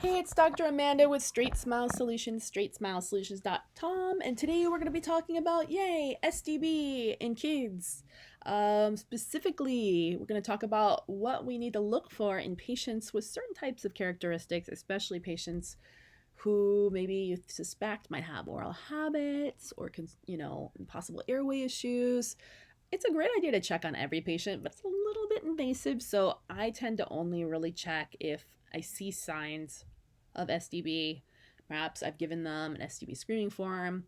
Hey, it's Dr. Amanda with StraightSmile Solutions, StraightSmileSolutions.com, and today we're going to be talking about, yay, SDB in kids. Specifically, we're going to talk about what we need to look for in patients with certain types of characteristics, especially patients who maybe you suspect might have oral habits or, possible airway issues. It's a great idea to check on every patient, but it's a little bit invasive, so I tend to only really check if I see signs of SDB. Perhaps I've given them an SDB screening form.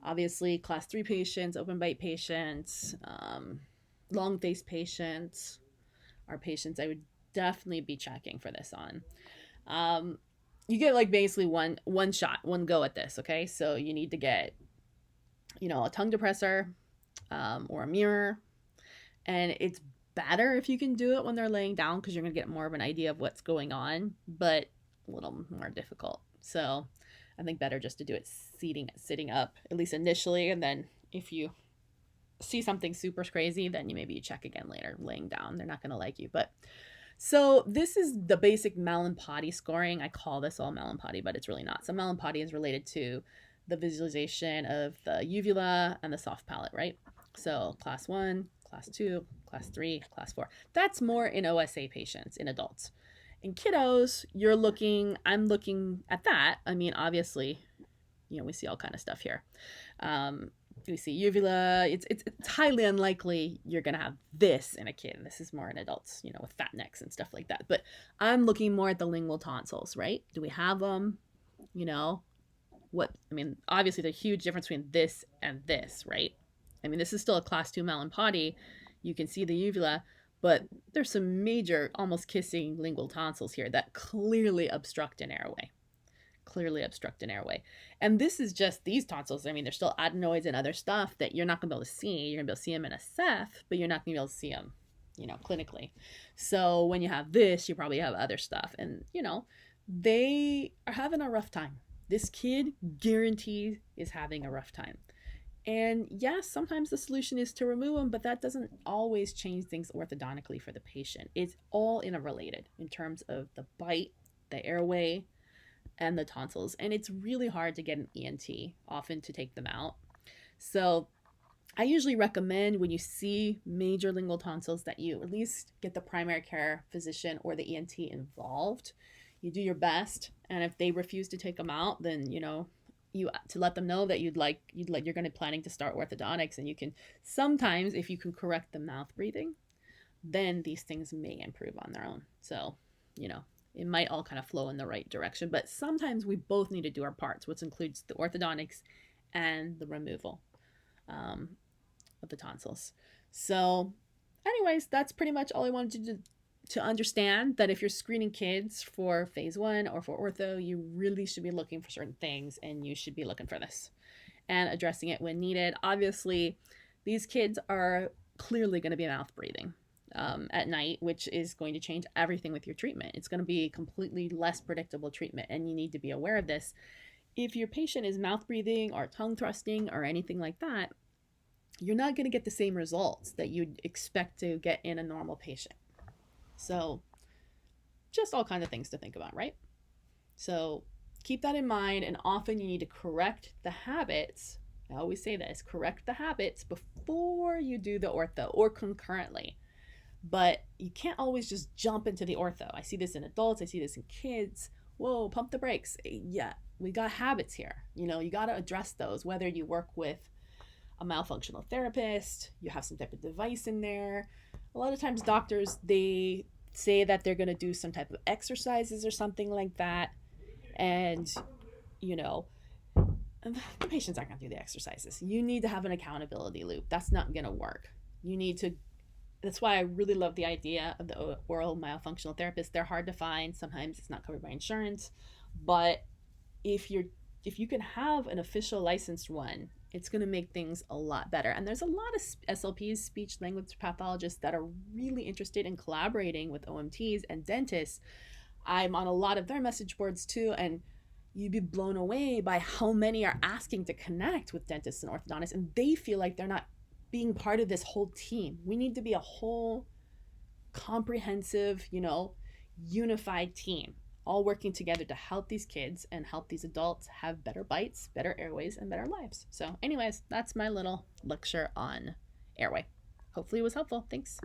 Obviously, class 3 patients, open bite patients, long face patients are patients I would definitely be checking for this on. You get like basically one shot, one go at this, okay? So you need to get, a tongue depressor or a mirror, and it's better if you can do it when they're laying down because you're going to get more of an idea of what's going on, but a little more difficult. So I think better just to do it sitting up, at least initially, and then if you see something super crazy, then you check again later laying down. They're not going to like you. But so this is the basic Mallampati scoring. I call this all Mallampati, but it's really not. So Mallampati is related to the visualization of the uvula and the soft palate, right? So class 1, class 2, class 3, class 4. That's more in OSA patients, in adults. In kiddos, I'm looking at that. I mean, obviously, we see all kind of stuff here. We see uvula. It's highly unlikely you're going to have this in a kid. This is more in adults, with fat necks and stuff like that. But I'm looking more at the lingual tonsils, right? Do we have them? Obviously, there's a huge difference between this and this, right? I mean, this is still a class 2 Mallampati. You can see the uvula, but there's some major, almost kissing lingual tonsils here that clearly obstruct an airway. And this is just these tonsils. I mean, there's still adenoids and other stuff that you're not going to be able to see. You're going to be able to see them in a ceph, but you're not going to be able to see them, clinically. So when you have this, you probably have other stuff. And, they are having a rough time. This kid guaranteed is having a rough time. And yes, sometimes the solution is to remove them, but that doesn't always change things orthodontically for the patient. It's all interrelated in terms of the bite, the airway, and the tonsils. And it's really hard to get an ENT often to take them out. So I usually recommend when you see major lingual tonsils that you at least get the primary care physician or the ENT involved. You do your best, and if they refuse to take them out, then you to let them know that you're going to planning to start orthodontics, and you can sometimes, if you can correct the mouth breathing, then these things may improve on their own. So it might all kind of flow in the right direction, but sometimes we both need to do our parts, which includes the orthodontics and the removal of the tonsils. So anyways, that's pretty much all I wanted to understand, that if you're screening kids for phase 1 or for ortho, you really should be looking for certain things, and you should be looking for this and addressing it when needed. Obviously, these kids are clearly going to be mouth breathing at night, which is going to change everything with your treatment. It's going to be completely less predictable treatment, and you need to be aware of this. If your patient is mouth breathing or tongue thrusting or anything like that, you're not going to get the same results that you'd expect to get in a normal patient. So just all kinds of things to think about, right? So keep that in mind, and often you need to correct the habits. I always say this, correct the habits before you do the ortho or concurrently. But you can't always just jump into the ortho. I see this in adults, I see this in kids. Whoa, pump the brakes. Yeah, we got habits here. You got to address those, whether you work with a mouthfunctional therapist, you have some type of device in there. A lot of times doctors, they say that they're going to do some type of exercises or something like that. And, the patients aren't going to do the exercises. You need to have an accountability loop. That's not going to work. That's why I really love the idea of the oral myofunctional therapist. They're hard to find. Sometimes it's not covered by insurance. But if you can have an official licensed one, it's going to make things a lot better. And there's a lot of SLPs, speech language pathologists, that are really interested in collaborating with OMTs and dentists. I'm on a lot of their message boards too, and you'd be blown away by how many are asking to connect with dentists and orthodontists, and they feel like they're not being part of this whole team. We need to be a whole comprehensive, unified team. all working together to help these kids and help these adults have better bites, better airways, and better lives. So anyways, that's my little lecture on airway. Hopefully it was helpful. Thanks.